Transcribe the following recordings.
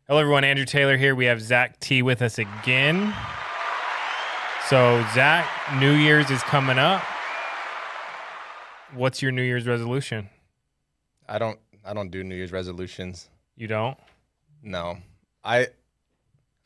Hello, everyone. Andrew Taylor here. We have Zach T with us again. So, Zach, New Year's is coming up. What's your New Year's resolution? I don't do New Year's resolutions. You don't? No. I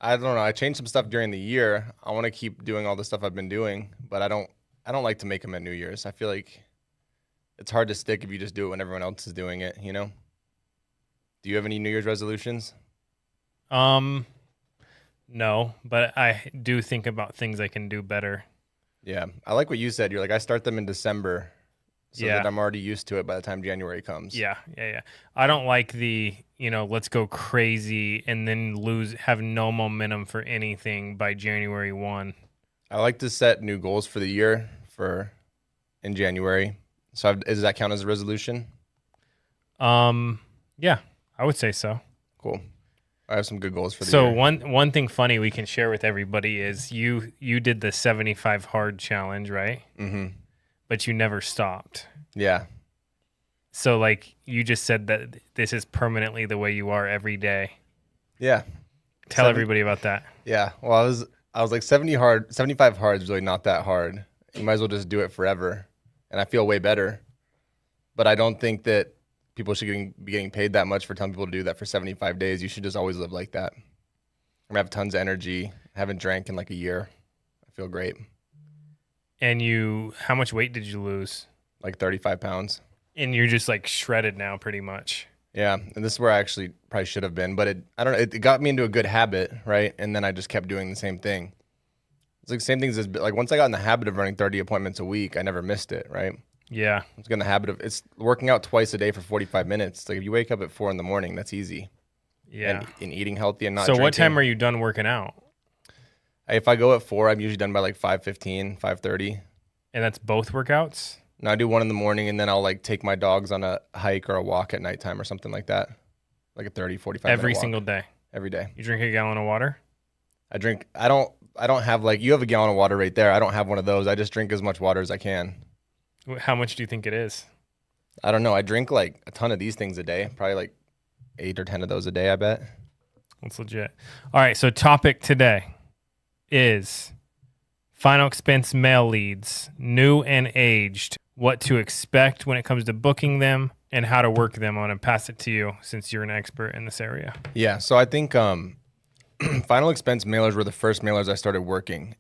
don't know. I changed some stuff during the year. I want to keep doing all the stuff I've been doing, but I don't like to make them at New Year's. I feel like it's hard to stick if you just do it when everyone else is doing it, you know? Do you have any New Year's resolutions? No, but I do think about things I can do better. Yeah. I like what you said. You're like, I start them in December so Yeah. that I'm already used to it by the time January comes. Yeah. I don't like the, let's go crazy and then have no momentum for anything by January 1. I like to set new goals for the year in January. So does that count as a resolution? Yeah, I would say so. Cool. I have some good goals for the year. So one thing funny we can share with everybody is you did the 75 hard challenge, right? Mm-hmm. But you never stopped. Yeah. So like you just said that this is permanently the way you are every day. Yeah. Tell everybody about that. Yeah. Well, I was like 75 hard is really not that hard. You might as well just do it forever. And I feel way better. But I don't think that people should be getting paid that much for telling people to do that for 75 days. You should just always live like that. I have tons of energy. I haven't drank in like a year. I feel great. And how much weight did you lose? Like 35 pounds. And you're just like shredded now pretty much. Yeah. And this is where I actually probably should have been, but it got me into a good habit, right? And then I just kept doing the same thing. It's like the same things as like once I got in the habit of running 30 appointments a week, I never missed it, right? Yeah. I was in the habit of it's working out twice a day for 45 minutes. Like if you wake up at 4 a.m, that's easy. Yeah. And eating healthy and not So drinking. what time are you done working out? If I go at 4, I'm usually done by like 5:15, 5:30. And that's both workouts? No, I do one in the morning and then I'll like take my dogs on a hike or a walk at nighttime or something like that. Like a 30, 45 minute Every walk. single day? Every day. You drink a gallon of water? I don't have like, you have a gallon of water right there. I don't have one of those. I just drink as much water as I can. How much do you think it is? I don't know. I drink like a ton of these things a day, probably like 8 or 10 of those a day, I bet. That's legit. All right. So topic today is final expense mail leads, new and aged, what to expect when it comes to booking them and how to work them. I'm going to pass it to you since you're an expert in this area. Yeah. So I think, final expense mailers were the first mailers I started working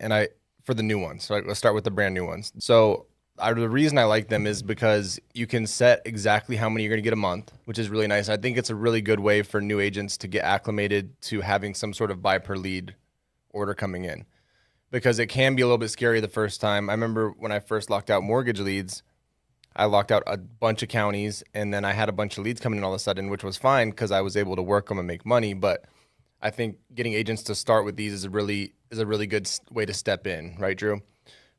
for the new ones. So let's start with the brand new ones. So the reason I like them is because you can set exactly how many you're going to get a month, which is really nice. I think it's a really good way for new agents to get acclimated to having some sort of buy per lead order coming in, because it can be a little bit scary the first time. I remember when I first locked out mortgage leads, I locked out a bunch of counties and then I had a bunch of leads coming in all of a sudden, which was fine because I was able to work them and make money. But I think getting agents to start with these is a really good way to step in, right, Drew?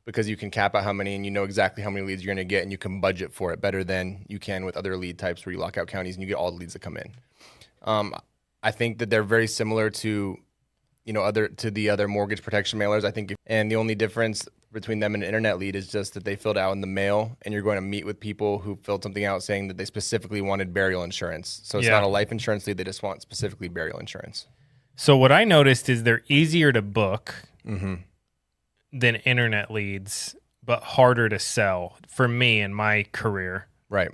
Because you can cap out how many and you know exactly how many leads you're going to get and you can budget for it better than you can with other lead types where you lock out counties and you get all the leads that come in. I think that they're very similar to, the other mortgage protection mailers. I think, and the only difference between them and an internet lead is just that they filled out in the mail and you're going to meet with people who filled something out saying that they specifically wanted burial insurance. So it's not a life insurance lead. They just want specifically burial insurance. So what I noticed is they're easier to book than internet leads, but harder to sell for me in my career. Right.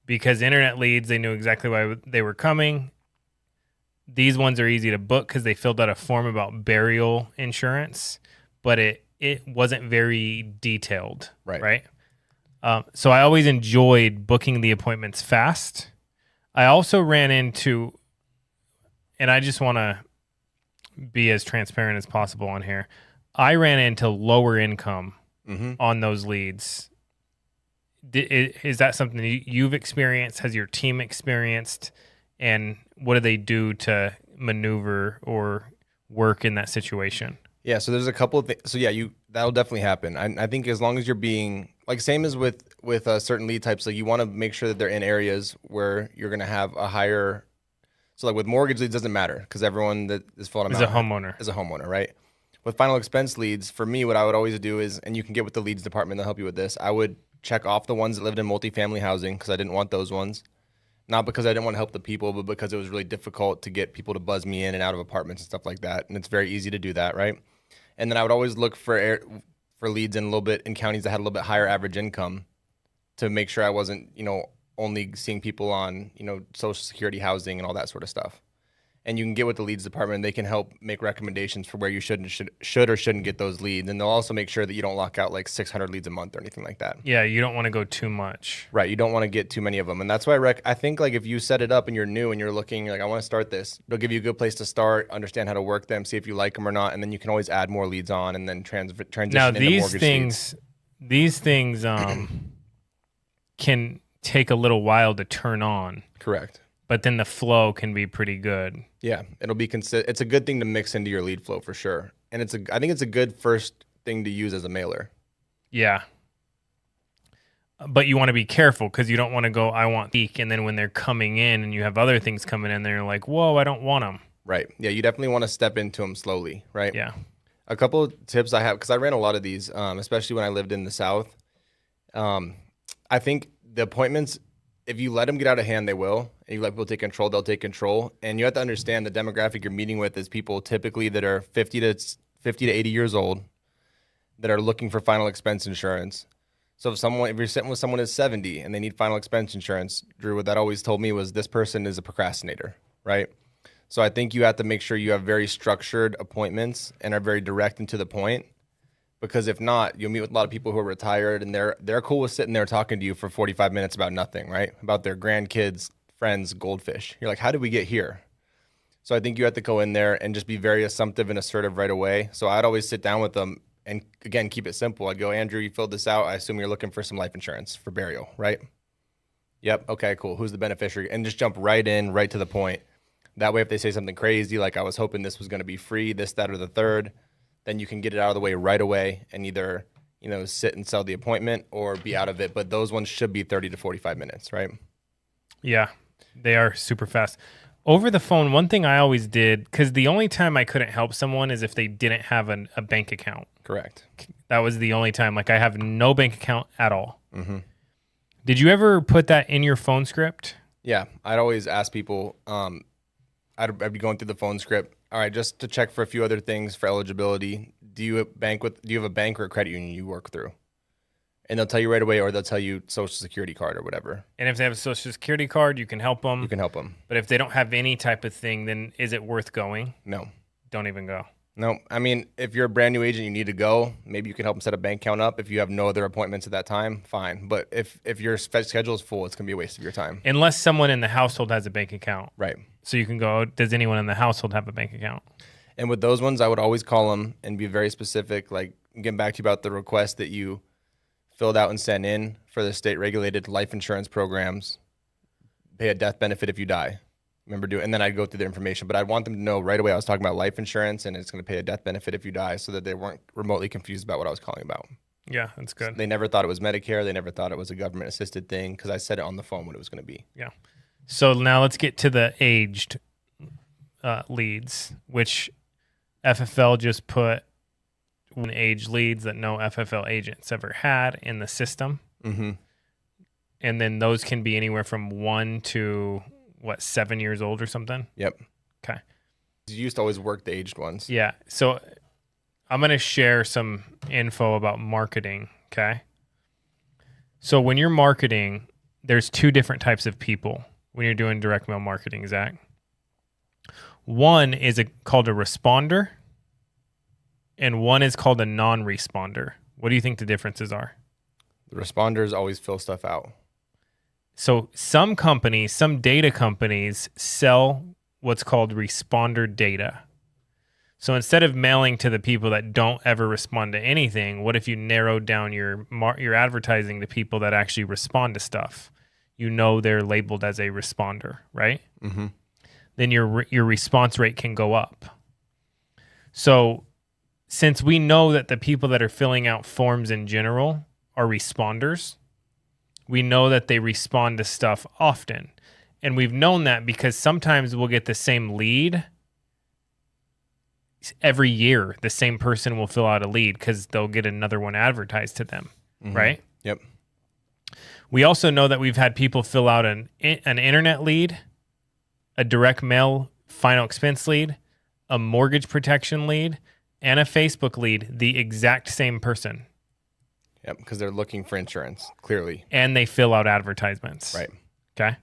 Because internet leads, they knew exactly why they were coming. These ones are easy to book because they filled out a form about burial insurance, but it wasn't very detailed. Right. So I always enjoyed booking the appointments fast. I also ran into, and I just want to be as transparent as possible on here, I ran into lower income on those leads. Is that something you've experienced? Has your team experienced? And what do they do to maneuver or work in that situation? Yeah, so there's a couple of things. So yeah, that'll definitely happen. I think as long as you're being like same as with certain lead types, like you want to make sure that they're in areas where you're going to have a higher. So like with mortgage leads, doesn't matter because everyone that is filling them out is a homeowner, right? With final expense leads, for me, what I would always do is, and you can get with the leads department, they'll help you with this. I would check off the ones that lived in multifamily housing because I didn't want those ones. Not because I didn't want to help the people, but because it was really difficult to get people to buzz me in and out of apartments and stuff like that. And it's very easy to do that, right? And then I would always look for leads in a little bit in counties that had a little bit higher average income to make sure I wasn't, only seeing people on, Social Security, housing, and all that sort of stuff. And you can get with the leads department, and they can help make recommendations for where you should or shouldn't get those leads. And they'll also make sure that you don't lock out like 600 leads a month or anything like that. Yeah, you don't want to go too much. Right, you don't want to get too many of them. And that's why I think like if you set it up and you're new and you're looking, like I want to start this, it'll give you a good place to start, understand how to work them, see if you like them or not, and then you can always add more leads on and then transition now, into mortgage leads. These things can take a little while to turn on. Correct. But then the flow can be pretty good. Yeah, it'll be it's a good thing to mix into your lead flow for sure. And I think it's a good first thing to use as a mailer. Yeah. But you want to be careful because you don't want to go, I want peak, and then when they're coming in and you have other things coming in, they're like, whoa, I don't want them. Right. Yeah, you definitely want to step into them slowly, right? Yeah. A couple of tips I have, because I ran a lot of these, especially when I lived in the South. I think the appointments, if you let them get out of hand, they will. And you let people take control, they'll take control. And you have to understand the demographic you're meeting with is people typically that are 50 to 80 years old that are looking for final expense insurance. So if you're sitting with someone who's 70 and they need final expense insurance, Drew, what that always told me was this person is a procrastinator, right? So I think you have to make sure you have very structured appointments and are very direct and to the point. Because if not, you'll meet with a lot of people who are retired and they're cool with sitting there talking to you for 45 minutes about nothing, right? About their grandkids, friends, goldfish. You're like, how did we get here? So I think you have to go in there and just be very assumptive and assertive right away. So I'd always sit down with them and, again, keep it simple. I'd go, Andrew, you filled this out. I assume you're looking for some life insurance for burial, right? Yep. Okay, cool. Who's the beneficiary? And just jump right in, right to the point. That way, if they say something crazy, like I was hoping this was going to be free, this, that, or the third, then you can get it out of the way right away and either, sit and sell the appointment or be out of it. But those ones should be 30 to 45 minutes, right? Yeah, they are super fast. Over the phone, one thing I always did, because the only time I couldn't help someone is if they didn't have a bank account. Correct. That was the only time. Like I have no bank account at all. Mm-hmm. Did you ever put that in your phone script? Yeah, I'd always ask people, I'd be going through the phone script. All right, just to check for a few other things for eligibility. Do you have a bank or a credit union you work through? And they'll tell you right away, or they'll tell you Social Security card or whatever. And if they have a Social Security card, you can help them. You can help them. But if they don't have any type of thing, then is it worth going? No. Don't even go. No. I mean, if you're a brand new agent, you need to go. Maybe you can help them set a bank account up. If you have no other appointments at that time, fine. But if your schedule is full, it's going to be a waste of your time. Unless someone in the household has a bank account. Right. So you can go, does anyone in the household have a bank account? And with those ones, I would always call them and be very specific, like getting back to you about the request that you filled out and sent in for the state-regulated life insurance programs, pay a death benefit if you die. Remember doing, and then I'd go through their information, but I'd want them to know right away I was talking about life insurance and it's going to pay a death benefit if you die, so that they weren't remotely confused about what I was calling about. Yeah, that's good. So they never thought it was Medicare. They never thought it was a government-assisted thing because I said it on the phone what it was going to be. Yeah. So now let's get to the aged leads, which FFL just put age leads that no FFL agents ever had in the system. Mm-hmm. And then those can be anywhere from 1 to 7 years old or something? Yep. Okay. You used to always work the aged ones. Yeah. So I'm going to share some info about marketing. Okay. So when you're marketing, there's two different types of people when you're doing direct mail marketing, Zach. One is called a responder, and one is called a non-responder. What do you think the differences are? The responders always fill stuff out. So some data companies sell what's called responder data. So instead of mailing to the people that don't ever respond to anything, what if you narrowed down your advertising to people that actually respond to stuff? They're labeled as a responder, right? Mm-hmm. Then your response rate can go up. So since we know that the people that are filling out forms in general are responders, we know that they respond to stuff often. And we've known that because sometimes we'll get the same lead every year. The same person will fill out a lead because they'll get another one advertised to them, mm-hmm. right? Yep. We also know that we've had people fill out an internet lead, a direct mail final expense lead, a mortgage protection lead, and a Facebook lead, the exact same person. Yep, because they're looking for insurance, clearly. And they fill out advertisements. Right. Okay.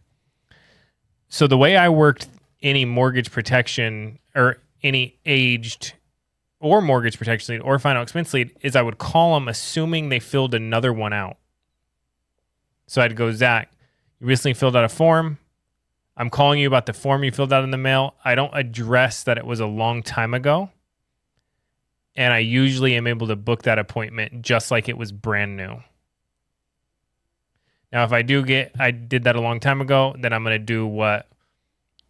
So the way I worked any mortgage protection or any aged or mortgage protection lead or final expense lead is I would call them assuming they filled another one out. So I'd go, Zach, you recently filled out a form. I'm calling you about the form you filled out in the mail. I don't address that it was a long time ago. And I usually am able to book that appointment just like it was brand new. Now, if I did that a long time ago, then I'm going to do what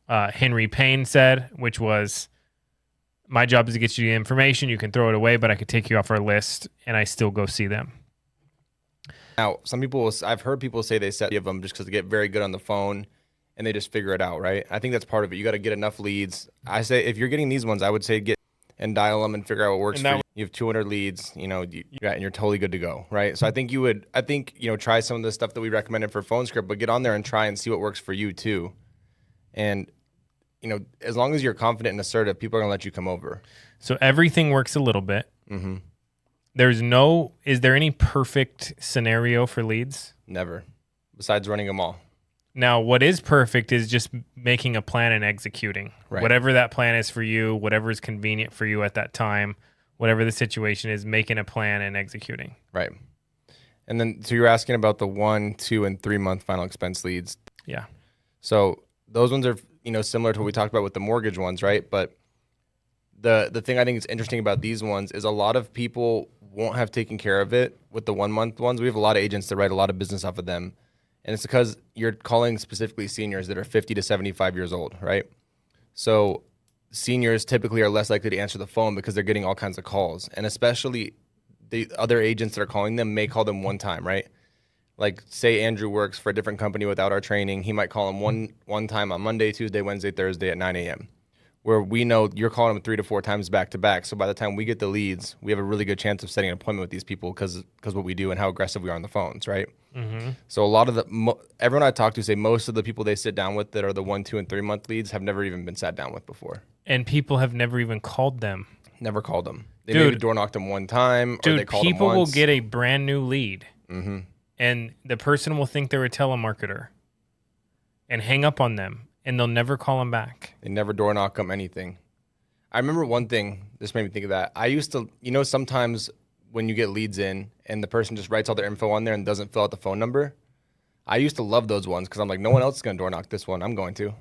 Henry Payne said, which was, my job is to get you the information. You can throw it away, but I could take you off our list, and I still go see them. Now, I've heard people say they set them just because they get very good on the phone, and they just figure it out, right? I think that's part of it. You got to get enough leads. I say if you're getting these ones, I would say get and dial them and figure out what works for you. You have 200 leads, and you're totally good to go, right? So I think try some of the stuff that we recommended for phone script, but get on there and try and see what works for you too. And as long as you're confident and assertive, people are gonna let you come over. So everything works a little bit. Mm-hmm. Is there any perfect scenario for leads? Never, besides running them all. Now, what is perfect is just making a plan and executing. Right. Whatever that plan is for you, whatever is convenient for you at that time, whatever the situation is, making a plan and executing. Right. And then, so you're asking about the 1, 2, and 3 month final expense leads. Yeah. So those ones are, similar to what we talked about with the mortgage ones, right? But the thing I think is interesting about these ones is a lot of people won't have taken care of it with the 1 month ones. We have a lot of agents that write a lot of business off of them. And it's because you're calling specifically seniors that are 50 to 75 years old, right? So seniors typically are less likely to answer the phone because they're getting all kinds of calls. And especially the other agents that are calling them may call them one time, right? Like say Andrew works for a different company without our training. He might call them one time on Monday, Tuesday, Wednesday, Thursday at 9 a.m. Where we know you're calling them 3 to 4 times back to back. So by the time we get the leads, we have a really good chance of setting an appointment with these people because what we do and how aggressive we are on the phones, right? Mm-hmm. So a lot of everyone I talk to say most of the people they sit down with that are the 1, 2, and 3 month leads have never even been sat down with before. And people have never even called them. Never called them. They maybe door knocked them one time, or they called them once. People will get a brand new lead, mm-hmm. and the person will think they're a telemarketer and hang up on them. And they'll never call them back. They never door knock them anything. I remember one thing, this made me think of that. I used to, sometimes when you get leads in and the person just writes all their info on there and doesn't fill out the phone number, I used to love those ones because I'm like, no one else is going to door knock this one. I'm going to.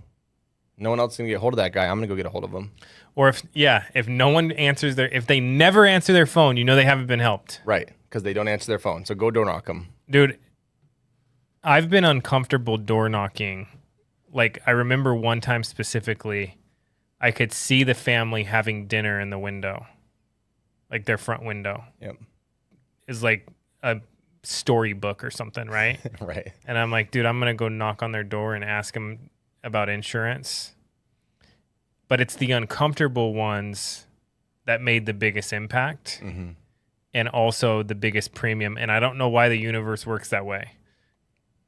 No one else is going to get a hold of that guy. I'm going to go get a hold of him. Or if no one answers if they never answer their phone, they haven't been helped. Right, because they don't answer their phone. So go door knock them. Dude, I've been uncomfortable door knocking. Like, I remember one time specifically, I could see the family having dinner in the window, like their front window. Yep. Is like a storybook or something, right? Right. And I'm like, dude, I'm going to go knock on their door and ask them about insurance. But it's the uncomfortable ones that made the biggest impact, mm-hmm. and also the biggest premium. And I don't know why the universe works that way.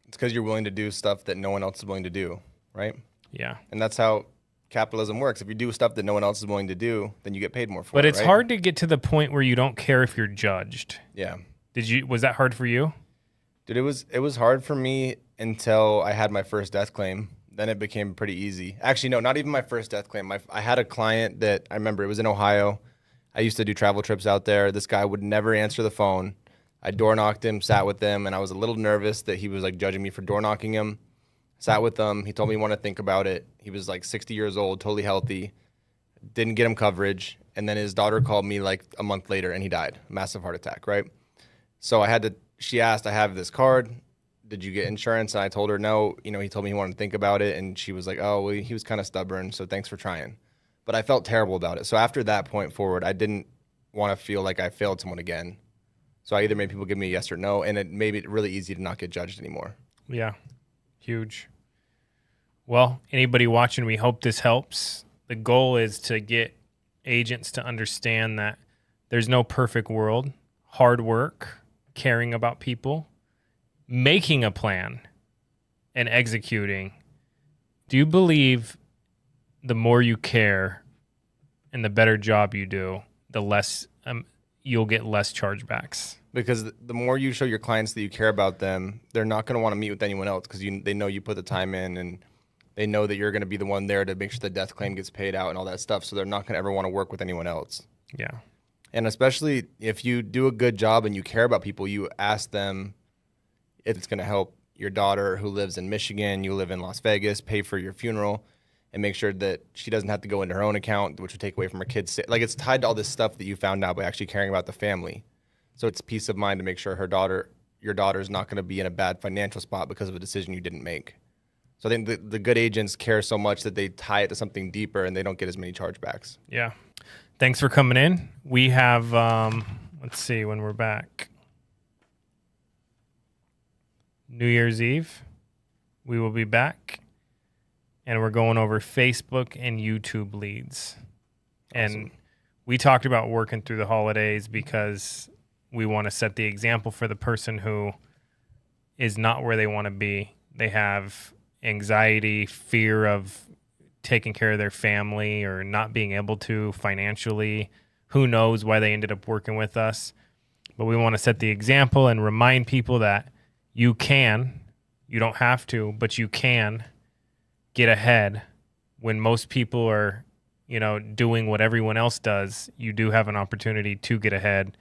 It's because you're willing to do stuff that no one else is willing to do. Right? Yeah. And that's how capitalism works. If you do stuff that no one else is willing to do, then you get paid more for it. But it's right? hard to get to the point where you don't care if you're judged. Yeah. Was that hard for you? Dude, it was hard for me until I had my first death claim. Then it became pretty easy. Actually, no, not even my first death claim. I had a client that I remember, it was in Ohio. I used to do travel trips out there. This guy would never answer the phone. I door knocked him, sat with him, and I was a little nervous that he was like judging me for door knocking him. Sat with him. He told me he wanted to think about it. He was like 60 years old, totally healthy. Didn't get him coverage. And then his daughter called me like a month later and he died. Massive heart attack, right? So she asked, I have this card. Did you get insurance? And I told her no. He told me he wanted to think about it. And she was like, oh, well, he was kind of stubborn. So thanks for trying. But I felt terrible about it. So after that point forward, I didn't want to feel like I failed someone again. So I either made people give me a yes or no. And it made it really easy to not get judged anymore. Yeah. Huge. Well, anybody watching, we hope this helps. The goal is to get agents to understand that there's no perfect world. Hard work, caring about people, making a plan and executing, do you believe the more you care and the better job you do, the less you'll get less chargebacks? Because the more you show your clients that you care about them, they're not going to want to meet with anyone else because they know you put the time in, and they know that you're going to be the one there to make sure the death claim gets paid out and all that stuff. So they're not going to ever want to work with anyone else. Yeah. And especially if you do a good job and you care about people, you ask them if it's going to help your daughter who lives in Michigan, you live in Las Vegas, pay for your funeral, and make sure that she doesn't have to go into her own account, which would take away from her kids. Like, it's tied to all this stuff that you found out by actually caring about the family. So it's peace of mind to make sure your daughter is not going to be in a bad financial spot because of a decision you didn't make. So I think the good agents care so much that they tie it to something deeper and they don't get as many chargebacks. Yeah. Thanks for coming in. We have, let's see when we're back. New Year's Eve, we will be back, and we're going over Facebook and YouTube leads. Awesome. And we talked about working through the holidays because we want to set the example for the person who is not where they want to be. They have anxiety, fear of taking care of their family or not being able to financially. Who knows why they ended up working with us. But we want to set the example and remind people that you don't have to, but you can get ahead when most people are, doing what everyone else does. You do have an opportunity to get ahead.